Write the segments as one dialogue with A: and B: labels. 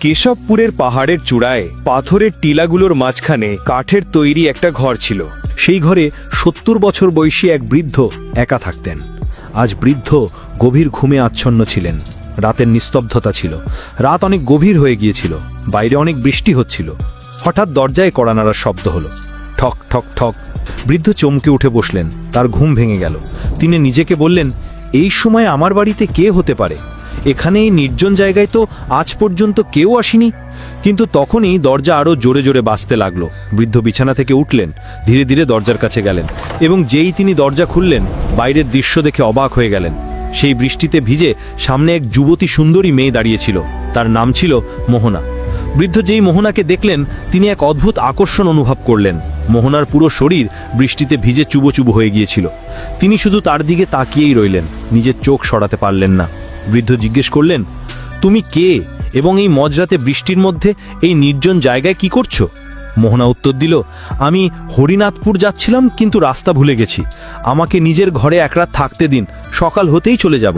A: কেশবপুরের পাহাড়ের চূড়ায় পাথরের টিলাগুলোর মাঝখানে কাঠের তৈরি একটা ঘর ছিল। সেই ঘরে ৭০ বছর বয়সী এক বৃদ্ধ একা থাকতেন। আজ বৃদ্ধ গভীর ঘুমে আচ্ছন্ন ছিলেন। রাতের নিস্তব্ধতা ছিল। রাত অনেক গভীর হয়ে গিয়েছিল। বাইরে অনেক বৃষ্টি হচ্ছিল। হঠাৎ দরজায় কড়া নাড়ার শব্দ হলো। ঠক ঠক ঠক। বৃদ্ধ চমকে উঠে বসলেন। তার ঘুম ভেঙে গেল। তিনি নিজেকে বললেন, এই সময় আমার বাড়িতে কে হতে পারে? এখানে এই নির্জন জায়গায় তো আজ পর্যন্ত কেউ আসেনি। কিন্তু তখনই দরজা আরও জোরে জোরে বাজতে লাগলো। বৃদ্ধ বিছানা থেকে উঠলেন, ধীরে ধীরে দরজার কাছে গেলেন এবং যেই তিনি দরজা খুললেন, বাইরের দৃশ্য দেখে অবাক হয়ে গেলেন। সেই বৃষ্টিতে ভিজে সামনে এক যুবতী সুন্দরী মেয়ে দাঁড়িয়েছিল। তার নাম ছিল মোহনা। বৃদ্ধ যেই মোহনাকে দেখলেন, তিনি এক অদ্ভুত আকর্ষণ অনুভব করলেন। মোহনার পুরো শরীর বৃষ্টিতে ভিজে চুবো চুবো হয়ে গিয়েছিল। তিনি শুধু তার দিকে তাকিয়েই রইলেন, নিজের চোখ সরাতে পারলেন না। বৃদ্ধ জিজ্ঞেস করলেন, তুমি কে এবং এই মজরাতে বৃষ্টির মধ্যে এই নির্জন জায়গায় কি করছো? মোহনা উত্তর দিল, আমি হরিনাথপুর যাচ্ছিলাম, কিন্তু রাস্তা ভুলে গেছি। আমাকে নিজের ঘরে এক রাত থাকতে দিন, সকাল হতেই চলে যাব।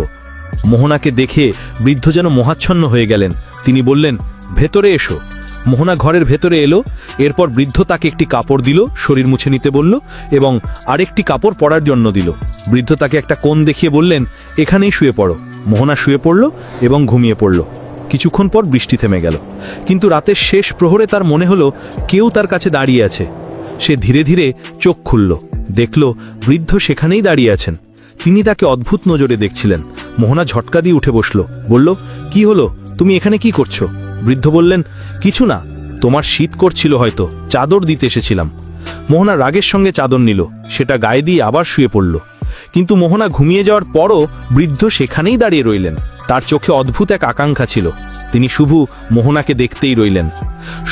A: মোহনাকে দেখে বৃদ্ধ যেন মোহাচ্ছন্ন হয়ে গেলেন। তিনি বললেন, ভেতরে এসো। মোহনা ঘরের ভেতরে এলো। এরপর বৃদ্ধ তাকে একটি কাপড় দিল, শরীর মুছে নিতে বলল এবং আরেকটি কাপড় পরার জন্য দিল। বৃদ্ধ তাকে একটা কোণ দেখিয়ে বললেন, এখানেই শুয়ে পড়ো। মোহনা শুয়ে পড়ল এবং ঘুমিয়ে পড়ল। কিছুক্ষণ পর বৃষ্টি থেমে গেল, কিন্তু রাতের শেষ প্রহরে তার মনে হলো কেউ তার কাছে দাঁড়িয়ে আছে। সে ধীরে ধীরে চোখ খুলল, দেখল বৃদ্ধ সেখানেই দাঁড়িয়ে আছেন। তিনি তাকে অদ্ভুত নজরে দেখছিলেন। মোহনা ঝটকা দিয়ে উঠে বসল, বলল, কি হলো, তুমি এখানে কি করছো? বৃদ্ধ বললেন, কিছু না, তোমার শীত করছিল হয়তো, চাদর দিতে এসেছিলাম। মোহনা রাগের সঙ্গে চাদর নিল, সেটা গায়ে দিয়ে আবার শুয়ে পড়ল। কিন্তু মোহনা ঘুমিয়ে যাওয়ার পরও বৃদ্ধ সেখানেই দাঁড়িয়ে রইলেন। তার চোখে অদ্ভুত এক আকাঙ্ক্ষা ছিল। তিনি শুধু মোহনাকে দেখতেই রইলেন।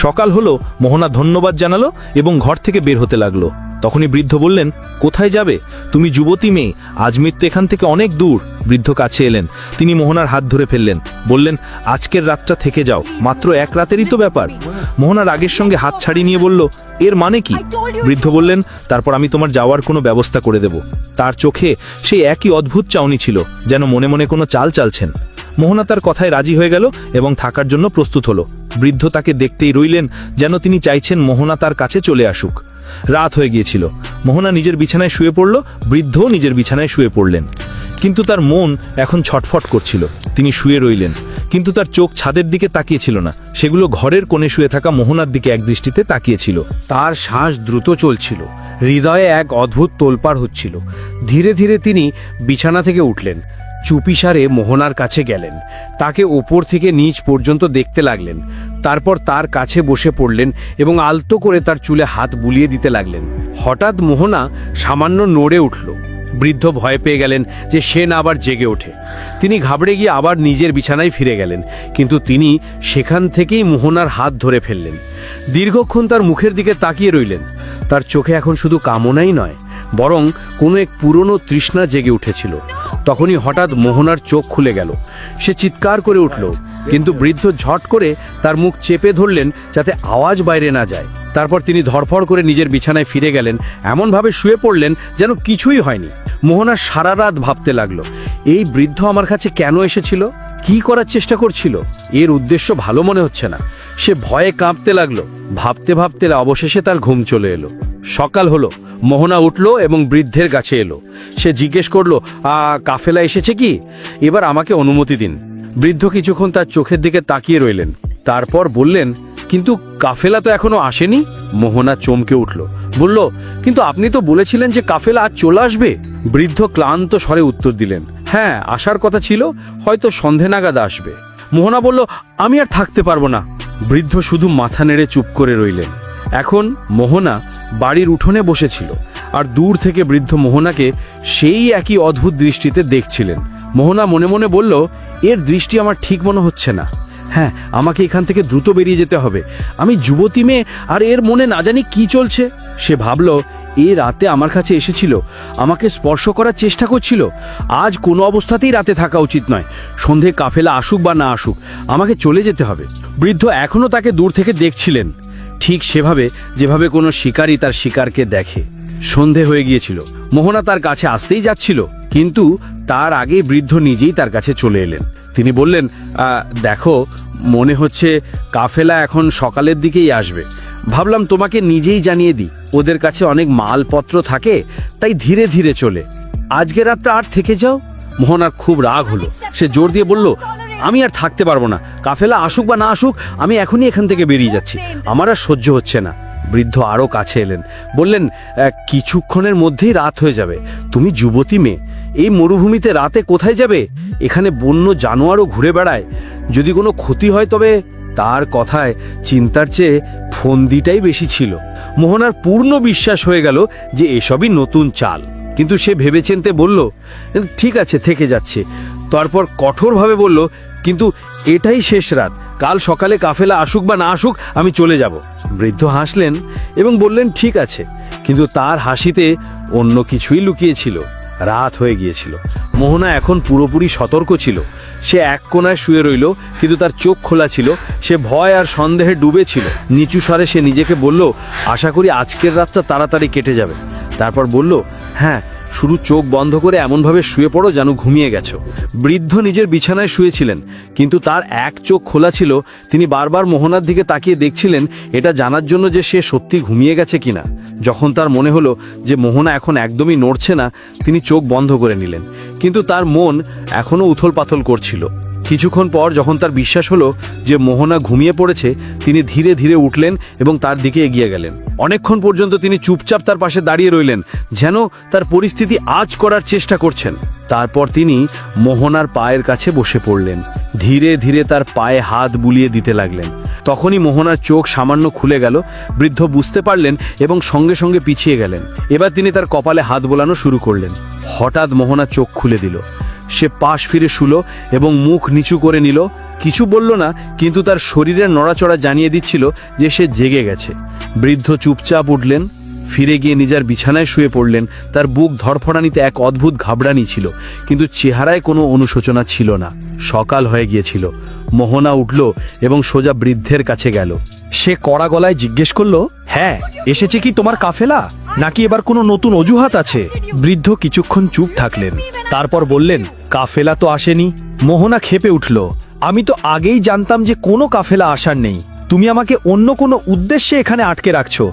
A: সকাল হলো, মোহনা ধন্যবাদ জানালো এবং ঘর থেকে বের হতে লাগলো। তখনই বৃদ্ধ বললেন, কোথায় যাবে? তুমি যুবতী মেয়ে, আজমির তো এখান থেকে অনেক দূর। বৃদ্ধ কাছে এলেন। তিনি মোহনার হাত ধরে ফেললেন, বললেন, আজকের রাতটা থেকে যাও, মাত্র এক রাতেরই তো ব্যাপার। মোহনা রাগের সঙ্গে হাত ছাড়িয়ে নিয়ে বলল, এর মানে কি? বৃদ্ধ বললেন, তারপর আমি তোমার যাওয়ার কোনো ব্যবস্থা করে দেব। তার চোখে সেই একই অদ্ভুত চাউনি ছিল, যেন মনে মনে কোনো চাল চালছেন। মোহনা তার কথায় রাজি হয়ে গেল এবং থাকার জন্য প্রস্তুত হলো। বৃদ্ধ তাকে দেখতেই রইলেন, যেন তিনি চাইছেন মোহনা তার কাছে চলে আসুক। রাত হয়ে গিয়েছিল। মোহনা নিজের বিছানায় শুয়ে পড়ল, বৃদ্ধও নিজের বিছানায় শুয়ে পড়লেন। কিন্তু তার মন এখন ছটফট করছিল। তিনি শুয়ে রইলেন, কিন্তু তার চোখ ছাদের দিকে তাকিয়েছিল না। সেগুলো ঘরের কোণে শুয়ে থাকা মোহনার দিকে একদৃষ্টিতে তাকিয়েছিল।
B: তার শ্বাস দ্রুত চলছিল, হৃদয়ে এক অদ্ভুত তোলপাড় হচ্ছিল। ধীরে ধীরে তিনি বিছানা থেকে উঠলেন, চুপিসারে মোহনার কাছে গেলেন, তাকে ওপর থেকে নিচ পর্যন্ত দেখতে লাগলেন। তারপর তার কাছে বসে পড়লেন এবং আলতো করে তার চুলে হাত বুলিয়ে দিতে লাগলেন। হঠাৎ মোহনা সামান্য নড়ে উঠল। বৃদ্ধ ভয় পেয়ে গেলেন যে সে না আবার জেগে ওঠে। তিনি ঘাবড়ে গিয়ে আবার নিজের বিছানায় ফিরে গেলেন, কিন্তু তিনি সেখান থেকেই মোহনার হাত ধরে ফেললেন। দীর্ঘক্ষণ তার মুখের দিকে তাকিয়ে রইলেন। তার চোখে এখন শুধু কামনাই নয়, বরং কোনো এক পুরনো তৃষ্ণা জেগে উঠেছিল। তখনই হঠাৎ মোহনার চোখ খুলে গেল। সে চিৎকার করে উঠল, কিন্তু বৃদ্ধ ঝট করে তার মুখ চেপে ধরলেন যাতে আওয়াজ বাইরে না যায়। তারপর তিনি ধড়ফড় করে নিজের বিছানায় ফিরে গেলেন, এমনভাবে শুয়ে পড়লেন যেন কিছুই হয়নি। মোহনা সারা রাত ভাবতে লাগলো, এই বৃদ্ধ আমার কাছে কেন এসেছিল, কি করার চেষ্টা করছিল? এর উদ্দেশ্য ভালো মনে হচ্ছে না। সে ভয়ে কাঁপতে লাগলো। ভাবতে ভাবতে অবশেষে তার ঘুম চলে এলো। সকাল হলো। মোহনা উঠল এবং বৃদ্ধের কাছে এলো। সে জিজ্ঞেস করলো, কাফেলা এসেছে কি? এবার আমাকে অনুমতি দিন। বৃদ্ধ কিছুক্ষণ তার চোখের দিকে তাকিয়ে রইলেন, তারপর বললেন, কিন্তু কাফেলা তো এখনো আসেনি। মোহনা চমকে উঠল, বলল, কিন্তু আপনি তো বলেছিলেন যে কাফেলা আজ চলে আসবে। বৃদ্ধ ক্লান্ত স্বরে উত্তর দিলেন, হ্যাঁ, আসার কথা ছিল, হয়তো সন্ধে নাগাদ আসবে। মোহনা বলল, আমি আর থাকতে পারবো না। বৃদ্ধ শুধু মাথা নেড়ে চুপ করে রইলেন। এখন মোহনা বাড়ির উঠোনে বসেছিল, আর দূর থেকে বৃদ্ধ মোহনাকে সেই একই অদ্ভুত দৃষ্টিতে দেখছিলেন। মোহনা মনে মনে বলল, এর দৃষ্টি আমার ঠিক মনে হচ্ছে না। হ্যাঁ, আমাকে এখান থেকে দ্রুত বেরিয়ে যেতে হবে। আমি যুবতী মেয়ে, আর এর মনে না জানি কি চলছে। সে ভাবল, এ রাতে আমার কাছে এসেছিল, আমাকে স্পর্শ করার চেষ্টা করছিল। আজ কোনো অবস্থাতেই রাতে থাকা উচিত নয়। সন্ধে কাফেলা আসুক বা না আসুক, আমাকে চলে যেতে হবে। বৃদ্ধ এখনও তাকে দূর থেকে দেখছিলেন, ঠিক সেভাবে যেভাবে কোনো শিকারী তার শিকারকে দেখে। সন্ধে হয়ে গিয়েছিল। মোহনা তার কাছে আসতেই যাচ্ছিল, কিন্তু তার আগে বৃদ্ধ নিজেই তার কাছে চলে এলেন। তিনি বললেন, দেখো, মনে হচ্ছে কাফেলা এখন সকালের দিকেই আসবে। ভাবলাম তোমাকে নিজেই জানিয়ে দিই, ওদের কাছে অনেক মালপত্র থাকে, তাই ধীরে ধীরে চলে। আজকে রাতটা আর থেকে যাও। মোহনার খুব রাগ হলো। সে জোর দিয়ে বলল, আমি আর থাকতে পারবো না, কাফেলা আসুক বা না আসুক, আমি এখনই এখান থেকে বেরিয়ে যাচ্ছি, আমার আর সহ্য হচ্ছে না। বৃদ্ধ আরও কাছে এলেন, বললেন, কিছুক্ষণের মধ্যেই রাত হয়ে যাবে, তুমি যুবতী মেয়ে, এই মরুভূমিতে রাতে কোথায় যাবে? এখানে বন্য জানোয়ারও ঘুরে বেড়ায়, যদি কোনো ক্ষতি হয় তবে। তার কথায় চিন্তার চেয়ে ফন্দিটাই বেশি ছিল। মোহনার পূর্ণ বিশ্বাস হয়ে গেল যে এসবই নতুন চাল, কিন্তু সে ভেবেচিন্তে বলল, ঠিক আছে, থেকে যাচ্ছে। তারপর কঠোরভাবে বলল, কিন্তু এটাই শেষ রাত, কাল সকালে কাফেলা আসুক বা না আসুক আমি চলে যাব। বৃদ্ধ হাসলেন এবং বললেন, ঠিক আছে, কিন্তু তার হাসিতে অন্য কিছুই লুকিয়েছিল। রাত হয়ে গিয়েছিল। মোহনা এখন পুরোপুরি সতর্ক ছিল। সে এক কোণায় শুয়ে রইল, কিন্তু তার চোখ খোলা ছিল। সে ভয় আর সন্দেহে ডুবে ছিল। নিচু স্বরে সে নিজেকে বলল, আশা করি আজকের রাতটা তাড়াতাড়ি কেটে যাবে। তারপর বলল, হ্যাঁ, শুধু চোখ বন্ধ করে এমনভাবে শুয়ে পড়ো যেন ঘুমিয়ে গেছো। বৃদ্ধ নিজের বিছানায় শুয়েছিলেন, কিন্তু তার এক চোখ খোলা ছিল। তিনি বারবার মোহনার দিকে তাকিয়ে দেখছিলেন, এটা জানার জন্য যে সে সত্যি ঘুমিয়ে গেছে কিনা। যখন তার মনে হলো যে মোহনা এখন একদমই নড়ছে না, তিনি চোখ বন্ধ করে নিলেন, কিন্তু তার মন এখনও উথল পাথল করছিল। কিছুক্ষণ পর যখন তার বিশ্বাস হলো যে মোহনা ঘুমিয়ে পড়েছে, তিনি ধীরে ধীরে উঠলেন এবং তার দিকে এগিয়ে গেলেন। অনেকক্ষণ পর্যন্ত তিনি চুপচাপ তার পাশে দাঁড়িয়ে রইলেন, যেন তার পরিস্থিতি আঁচ করার চেষ্টা করছেন। তারপর তিনি মোহনার পায়ের কাছে বসে পড়লেন, ধীরে ধীরে তার পায়ে হাত বুলিয়ে দিতে লাগলেন। তখনই মোহনার চোখ সামান্য খুলে গেল। বৃদ্ধ বুঝতে পারলেন এবং সঙ্গে সঙ্গে পিছিয়ে গেলেন। এবার তিনি তার কপালে হাত বোলানো শুরু করলেন। হঠাৎ মোহনা চোখ খুলে দিল। সে পাশ ফিরে শুলো এবং মুখ নিচু করে নিল। কিছু বলল না, কিন্তু তার শরীরের নড়াচড়া জানিয়ে দিচ্ছিল যে সে জেগে গেছে। বৃদ্ধ চুপচাপ উঠলেন, ফিরে গিয়ে নিজের বিছানায় শুয়ে পড়লেন। তার বুক ধড়ফড়ানিতে এক অদ্ভুত ঘাবড়ানি ছিল, কিন্তু চেহারায় কোনো অনুশোচনা ছিল না। সকাল হয়ে গিয়েছিল। মোহনা উঠল এবং সোজা বৃদ্ধের কাছে গেল।
A: সে কড়া গলায় জিজ্ঞেস করল, হ্যাঁ, এসেছে কি তোমার কাফেলা, নাকি এবার কোনো নতুন অজুহাত আছে? বৃদ্ধ কিছুক্ষণ চুপ থাকলেন, তারপর বললেন, কাফেলা তো আসেনি। মোহনা ক্ষেপে উঠল, আমি তো আগেই জানতাম যে কোনো কাফেলা আসার নেই। তুমি আমাকে অন্য কোনো উদ্দেশ্যে এখানে আটকে রাখছো।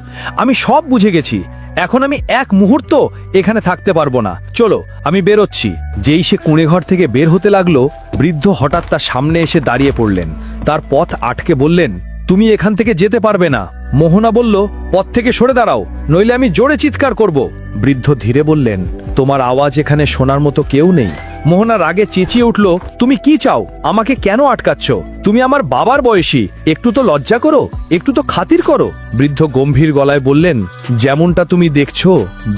A: আমি সব বুঝে গেছি। এখন আমি এক মুহূর্ত এখানে থাকতে পারবো না। চলো, আমি বেরোচ্ছি। যেই সে কুঁড়েঘর থেকে বের হতে লাগলো, বৃদ্ধ হঠাৎ তার সামনে এসে দাঁড়িয়ে পড়লেন। তার পথ আটকে বললেন, তুমি এখান থেকে যেতে পারবে না। মোহনা বলল, পথ থেকে সরে দাঁড়াও, নইলে আমি জোরে চিৎকার করব। বৃদ্ধ ধীরে বললেন, তোমার আওয়াজ এখানে শোনার মতো কেউ নেই। মোহনা রাগে চেঁচিয়ে উঠল, তুমি কি চাও? আমাকে কেন আটকাচ্ছ? তুমি আমার বাবার বয়সী, একটু তো লজ্জা করো, একটু তো খাতির করো। বৃদ্ধ গম্ভীর গলায় বললেন, যেমনটা তুমি দেখছো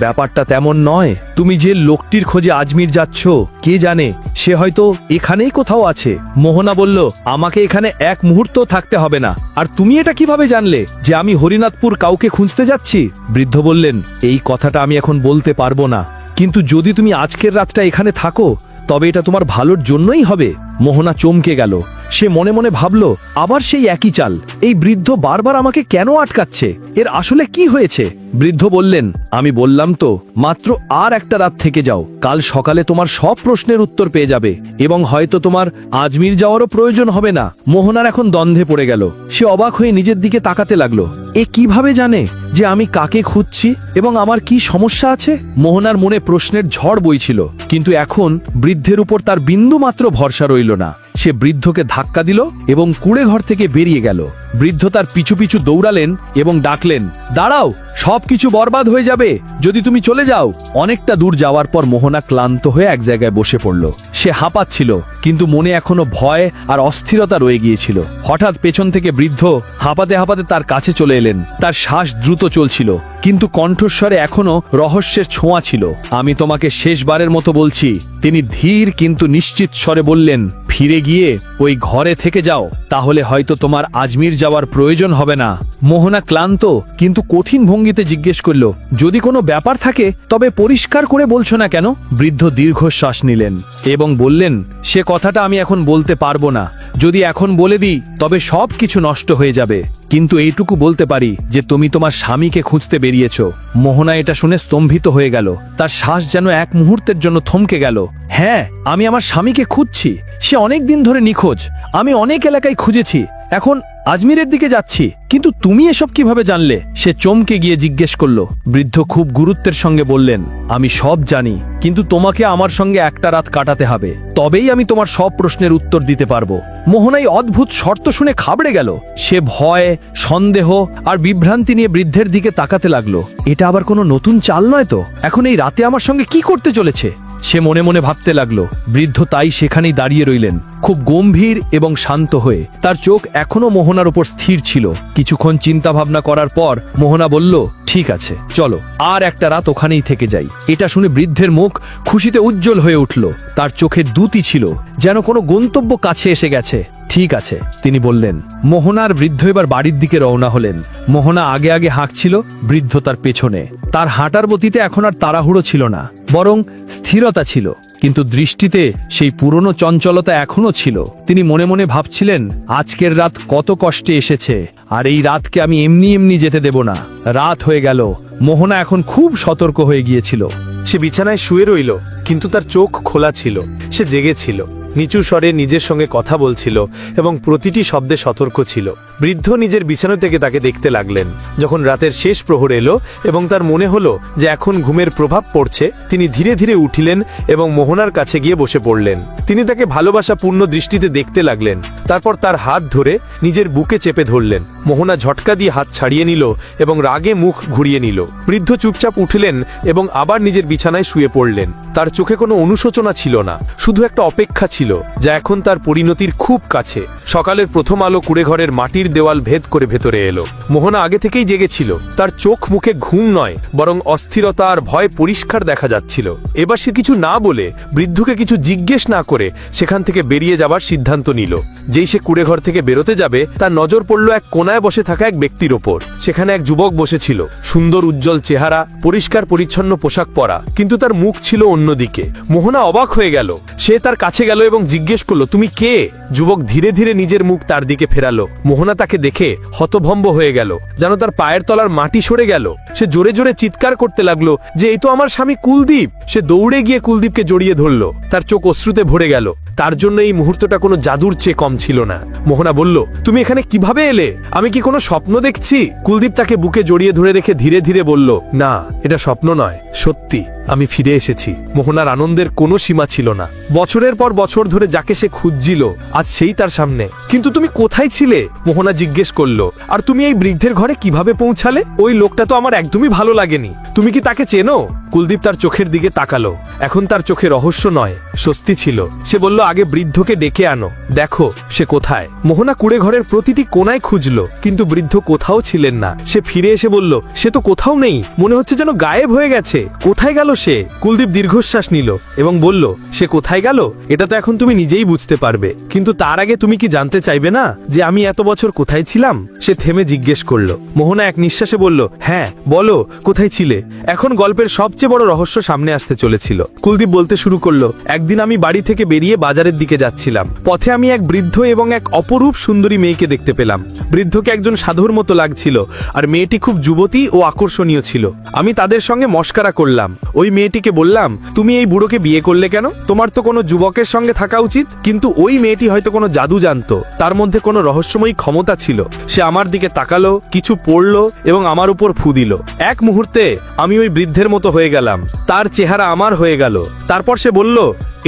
A: ব্যাপারটা তেমন নয়। তুমি যে লোকটির খোঁজে আজমির যাচ্ছ, কে জানে সে হয়তো এখানেই কোথাও আছে। মোহনা বলল, আমাকে এখানে এক মুহূর্ত থাকতে হবে না। আর তুমি এটা কিভাবে জানলে যে আমি হরিনাথপুর কাউকে খুঁজতে যাচ্ছি? বৃদ্ধ বললেন, এই কথাটা আমি এখন বলতে পারবো না, কিন্তু যদি তুমি আজকের রাতটা এখানে থাকো তবে এটা তোমার ভালোর জন্যই হবে। মোহনা চমকে গেল। সে মনে মনে ভাবল, আবার সেই একই চাল। এই বৃদ্ধ বারবার আমাকে কেন আটকাচ্ছে? এর আসলে কি হয়েছে? বৃদ্ধ বললেন, আমি বললাম তো, মাত্র আর একটা রাত থেকে যাও। কাল সকালে তোমার সব প্রশ্নের উত্তর পেয়ে যাবে এবং হয়তো তোমার আজমির যাওয়ারও প্রয়োজন হবে না। মোহনার এখন দ্বন্দ্বে পড়ে গেল। সে অবাক হয়ে নিজের দিকে তাকাতে লাগলো। এ কিভাবে জানে যে আমি কাকে খুঁজছি এবং আমার কি সমস্যা আছে? মোহনার মনে প্রশ্নের ঝড় বইছিল, কিন্তু এখন বৃদ্ধের উপর তার বিন্দু মাত্র ভরসা রইল না। সে বৃদ্ধকে ধাক্কা দিল এবং কুঁড়ে ঘর থেকে বেরিয়ে গেল। বৃদ্ধ তার পিছু পিছু দৌড়ালেন এবং ডাকলেন, দাঁড়াও, সবকিছু বরবাদ হয়ে যাবে যদি তুমি চলে যাও। অনেকটা দূর যাওয়ার পর মোহনা ক্লান্ত হয়ে এক জায়গায় বসে পড়ল। সে হাঁপাচ্ছিল, কিন্তু মনে এখনো ভয় আর অস্থিরতা রয়ে গিয়েছিল। হঠাৎ পেছন থেকে বৃদ্ধ হাঁপাতে হাঁপাতে তার কাছে চলে এলেন। তার শ্বাস দ্রুত চলছিল, কিন্তু কণ্ঠস্বরে এখনো রহস্যের ছোঁয়া ছিল। আমি তোমাকে শেষবারের মতো বলছি। তিনি ধীর কিন্তু নিশ্চিত স্বরে বললেন, ফিরে গিয়ে ওই ঘরে থেকে যাও, তাহলে হয়তো তোমার আজমির যাওয়ার প্রয়োজন হবে না। মোহনা ক্লান্ত কিন্তু কঠিন ভঙ্গিতে জিজ্ঞেস করল, যদি কোনো ব্যাপার থাকে তবে পরিষ্কার করে বলছো না কেন? বৃদ্ধ দীর্ঘশ্বাস নিলেন এবং বললেন, সে কথাটা আমি এখন বলতে পারবো না। যদি এখন বলে দিই তবে সব কিছু নষ্ট হয়ে যাবে, কিন্তু এইটুকু বলতে পারি যে তুমি তোমার স্বামীকে খুঁজতে বেরিয়ে বেরিয়েছ। মোহনা এটা শুনে স্তম্ভিত হয়ে গেল। তার শ্বাস যেন এক মুহূর্তের জন্য থমকে গেল। হ্যাঁ, আমি আমার স্বামীকে খুঁজছি। সে অনেক দিন ধরে নিখোঁজ। আমি অনেক এলাকায় খুঁজেছি। এখন আজমিরের দিকে যাচ্ছি। কিন্তু তুমি এসব কিভাবে জানলে? সে চমকে গিয়ে জিজ্ঞেস করলো। বৃদ্ধ খুব গুরুত্বের সঙ্গে বললেন, আমি সব জানি, কিন্তু তোমাকে আমার সঙ্গে একটা রাত কাটাতে হবে। তবেই আমি তোমার সব প্রশ্নের উত্তর দিতে পারবো। মোহনাই অদ্ভুত শর্ত শুনে খাবড়ে গেল। সে ভয়, সন্দেহ আর বিভ্রান্তি নিয়ে বৃদ্ধের দিকে তাকাতে লাগলো। এটা আবার কোনো নতুন চাল নয় তো? এখন এই রাতে আমার সঙ্গে কি করতে চলেছে? সে মনে মনে ভাবতে লাগলো। বৃদ্ধ তাই সেখানেই দাঁড়িয়ে রইলেন, খুব গম্ভীর এবং শান্ত হয়ে। তার চোখ এখনো মোহনার উপর স্থির ছিল। কিছুক্ষণ চিন্তা ভাবনা করার পর মোহনা বলল, ঠিক আছে, চলো আর একটা রাত ওখানেই থেকে যাই। এটা শুনে বৃদ্ধের মুখ খুশিতে উজ্জ্বল হয়ে উঠল। তার চোখে দ্যুতি ছিল, যেন কোনো গন্তব্য কাছে এসে গেছে। ঠিক আছে, তিনি বললেন। মোহনার বৃদ্ধ এবার বাড়ির দিকে রওনা হলেন। মোহনা আগে আগে হাঁকছিল, বৃদ্ধ তার পেছনে। তার হাঁটার গতিতে এখন আর তাড়াহুড়ো ছিল না, বরং স্থিরতা ছিল। কিন্তু দৃষ্টিতে সেই পুরনো চঞ্চলতা এখনো ছিল। তিনি মনে মনে ভাবছিলেন, আজকের রাত কত কষ্টে এসেছে, আর এই রাতকে আমি এমনি এমনি যেতে দেব না। রাত হয়ে গেল। মোহনা এখন খুব সতর্ক হয়ে গিয়েছিল।
C: সে বিছানায় শুয়ে রইল, কিন্তু তার চোখ খোলা ছিল। সে জেগেছিল, নিচু স্বরে নিজের সঙ্গে কথা বলছিল এবং প্রতিটি শব্দে সতর্ক ছিল। বৃদ্ধ নিজের বিছানা থেকে তাকে দেখতে লাগলেন। যখন রাতের শেষ প্রহর এলো এবং তার মনে হলো যে এখন ঘুমের প্রভাব পড়ছে, তিনি ধীরে ধীরে উঠিলেন এবং মোহনার কাছে গিয়ে বসে পড়লেন। তিনি তাকে ভালোবাসাপূর্ণ দৃষ্টিতে দেখতে লাগলেন। তারপর তার হাত ধরে নিজের বুকে চেপে ধরলেন। মোহনা ঝটকা দিয়ে হাত ছাড়িয়ে নিল এবং রাগে মুখ ঘুরিয়ে নিল। বৃদ্ধ চুপচাপ উঠলেন এবং আবার নিজের বিছানায় শুয়ে পড়লেন। তার চোখে কোনো অনুশোচনা ছিল না, শুধু একটা অপেক্ষা ছিল, যা এখন তার পরিণতির খুব কাছে। সকালের প্রথম আলো কুড়েঘরের মাটির দেওয়াল ভেদ করে ভেতরে এলো। মোহনা আগে থেকেই জেগেছিল। তার চোখ মুখে ঘুম নয়, বরং অস্থিরতা আর ভয় পরিষ্কার দেখা যাচ্ছিল। এবার সে কিছু না বলে, বৃদ্ধকে কিছু জিজ্ঞেস না করে সেখান থেকে বেরিয়ে যাবার সিদ্ধান্ত নিল। যেই সে কুড়েঘর থেকে বেরোতে যাবে, তার নজর পড়ল এক কোনায় বসে থাকা এক ব্যক্তির ওপর। সেখানে এক যুবক বসেছিল, সুন্দর উজ্জ্বল চেহারা, পরিষ্কার পরিচ্ছন্ন পোশাক পরা, কিন্তু তার মুখ ছিল অন্যদিকে। মোহনা অবাক হয়ে গেল। সে তার কাছে গেল এবং জিজ্ঞেস করলো, তুমি কে? যুবক ধীরে ধীরে নিজের মুখ তার দিকে ফেরালো। মোহনা তাকে দেখে হতভম্ব হয়ে গেল, যেন তার পায়ের তলার মাটি সরে গেল। সে জোরে জোরে চিৎকার করতে লাগলো যে এই তো আমার স্বামী কুলদীপ। সে দৌড়ে গিয়ে কুলদীপকে জড়িয়ে ধরল। তার চোখ অশ্রুতে ভরে গেল। তার জন্য এই মুহূর্তটা কোনো জাদুর চেয়ে কম ছিল না। মোহনা বলল, তুমি এখানে কিভাবে এলে? আমি কি কোনো স্বপ্ন দেখছি? কুলদীপ তাকে বুকে জড়িয়ে ধরে রেখে ধীরে ধীরে বলল, না, এটা স্বপ্ন নয়, সত্যি আমি ফিরে এসেছি। মোহনার আনন্দের কোনো সীমা ছিল না। বছরের পর বছর ধরে যাকে সে খুঁজছিল, আজ সেই তার সামনে। কিন্তু তুমি কোথায় ছিলে? মোহনা জিজ্ঞেস করলো। আর তুমি এই বৃদ্ধের ঘরে কিভাবে পৌঁছালে? ওই লোকটা তো আমার একদমই ভালো লাগেনি। তুমি কি তাকে চেনো? কুলদীপ তার চোখের দিকে তাকালো। এখন তার চোখে রহস্য নয়, স্বস্তি ছিল। সে বলল, আগে বৃদ্ধকে ডেকে আনো, দেখো সে কোথায়। মোহনা কুড়ে ঘরের প্রতিটি কোনায় খুঁজলো, কিন্তু বৃদ্ধ কোথাও ছিলেন না। সে ফিরে এসে বলল, সে তো কোথাও নেই, মনে হচ্ছে যেন গায়েব হয়ে গেছে। কোথায় গেল সে? কুলদীপ দীর্ঘশ্বাস নিল এবং বলল, সে কোথায় গেল এটা তো এখন তুমি নিজেই বুঝতে পারবে, কিন্তু তার আগে তুমি কি জানতে চাইবে না যে আমি এত বছর কোথায় ছিলাম? সে থেমে জিজ্ঞেস করলো। মোহনা এক নিঃশ্বাসে বলল, হ্যাঁ বলো, কোথায় ছিলে? এখন গল্পের সবচেয়ে বড় রহস্য সামনে আসতে চলেছিল। কুলদীপ বলতে শুরু করলো, একদিন আমি বাড়ি থেকে বেরিয়ে বাজারের দিকে যাচ্ছিলাম। পথে আমি এক বৃদ্ধ এবং এক অপরূপ সুন্দরী মেয়েকে দেখতে পেলাম। বৃদ্ধকে একজন সাধুর মতো লাগছিল, আর মেয়েটি খুব যুবতী ও আকর্ষণীয় ছিল। আমি তাদের সঙ্গে মস্করা করলাম। ওই মেয়েটিকে বললাম, তুমি এই বুড়োকে বিয়ে করলে কেন? তোমার তো কোনো যুবকের সঙ্গে থাকা উচিত। কিন্তু ওই মেয়েটি হয়তো কোনো জাদু জানতো, তার মধ্যে কোনো রহস্যময়ী ক্ষমতা ছিল। সে আমার দিকে তাকালো, কিছু পড়লো এবং আমার উপর ফু দিল। এক মুহূর্তে আমি ওই বৃদ্ধের মতো হয়ে গেলাম। তার চেহারা আমার হয়ে গেল। তারপর সে বলল,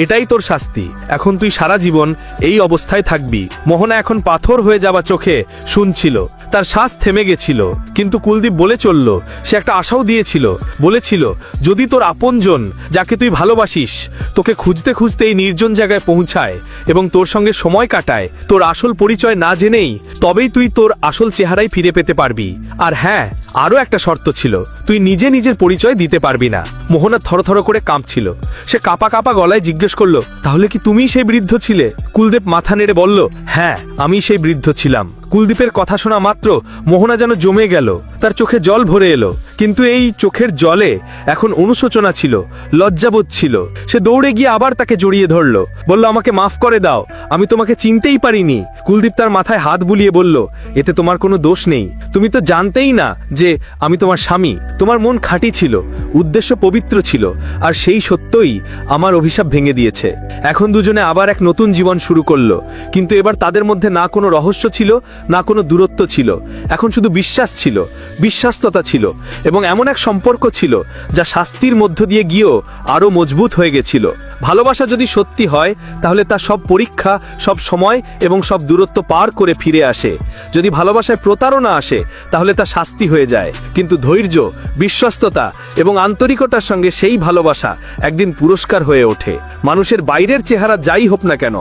C: এটাই তোর শাস্তি, এখন তুই সারা জীবন এই অবস্থায় থাকবি। মোহনা এখন পাথর হয়ে যাওয়া চোখে শুনছিল। তার শ্বাস থেমে গেছিল, কিন্তু কুলদীপ বলে চলল, সে একটা আশাও দিয়েছিল। বলেছিল, যদি তোর আপনজন, যাকে তুই ভালোবাসিস, তোকে খুঁজতে খুঁজতে এই নির্জন জায়গায় পৌঁছায় এবং তোর সঙ্গে সময় কাটায়, তোর আসল পরিচয় না জেনেই, তবেই তুই তোর আসল চেহারাই ফিরে পেতে পারবি। আর হ্যাঁ, আরও একটা শর্ত ছিল, তুই নিজে নিজের পরিচয় দিতে পারবি না। মোহনা থরথর করে কাঁপছিল। সে কাঁপা কাঁপা গলায় জিজ্ঞেস করলো, তাহলে কি তুমিই সেই বৃদ্ধ ছিলে? কুলদীপ মাথা নেড়ে বলল, হ্যাঁ, আমি সেই বৃদ্ধ ছিলাম। কুলদীপের কথা শোনা মাত্র মোহনা যেন জমে গেল, তার চোখে জল ভরে এলো। কিন্তু এই চোখের জলে এখন অনুশোচনা ছিল, লজ্জাবোধ ছিল। সে দৌড়ে গিয়ে আবার তাকে জড়িয়ে ধরল, বলল, আমাকে মাফ করে দাও, আমি তোমাকে চিনতেই পারিনি। কুলদীপ তার মাথায় হাত বুলিয়ে বলল, এতে তোমার কোনো দোষ নেই, তুমি তো জানতেই না যে আমি তোমার স্বামী। তোমার মন খাঁটি ছিল, উদ্দেশ্য পবিত্র ছিল, আর সেই সত্যই আমার অভিশাপ ভেঙে দিয়েছে। এখন দুজনে আবার এক নতুন জীবন শুরু করলো, কিন্তু এবার তাদের মধ্যে না কোনো রহস্য ছিল, না কোনো দূরত্ব ছিল। এখন শুধু বিশ্বাস ছিল, বিশ্বস্ততা ছিল, এবং এমন এক সম্পর্ক ছিল যা শাস্তির মধ্য দিয়ে গিয়েও আরও মজবুত হয়ে গেছিল। ভালোবাসা যদি সত্যি হয় তাহলে তা সব পরীক্ষা, সব সময় এবং সব দূরত্ব পার করে ফিরে আসে। যদি ভালোবাসায় প্রতারণা আসে তাহলে তা শাস্তি হয়ে যায়, কিন্তু ধৈর্য, বিশ্বস্ততা এবং আন্তরিকতার সঙ্গে সেই ভালোবাসা একদিন পুরস্কার হয়ে ওঠে। মানুষের বাইরের চেহারা যাই হোক না কেন,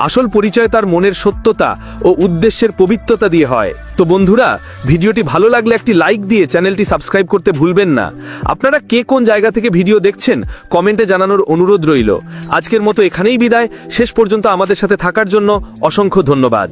C: আসল পরিচয় তার মনের সত্যতা ও উদ্দেশ্যের পবিত্রতা দিয়ে হয়। তো বন্ধুরা, ভিডিওটি ভালো লাগলে একটি লাইক দিয়ে চ্যানেলটি সাবস্ক্রাইব করতে ভুলবেন না। আপনারা কে কোন জায়গা থেকে ভিডিও দেখছেন কমেন্টে জানানোর অনুরোধ রইল। আজকের মতো এখানেই বিদায়। শেষ পর্যন্ত আমাদের সাথে থাকার জন্য অসংখ্য ধন্যবাদ।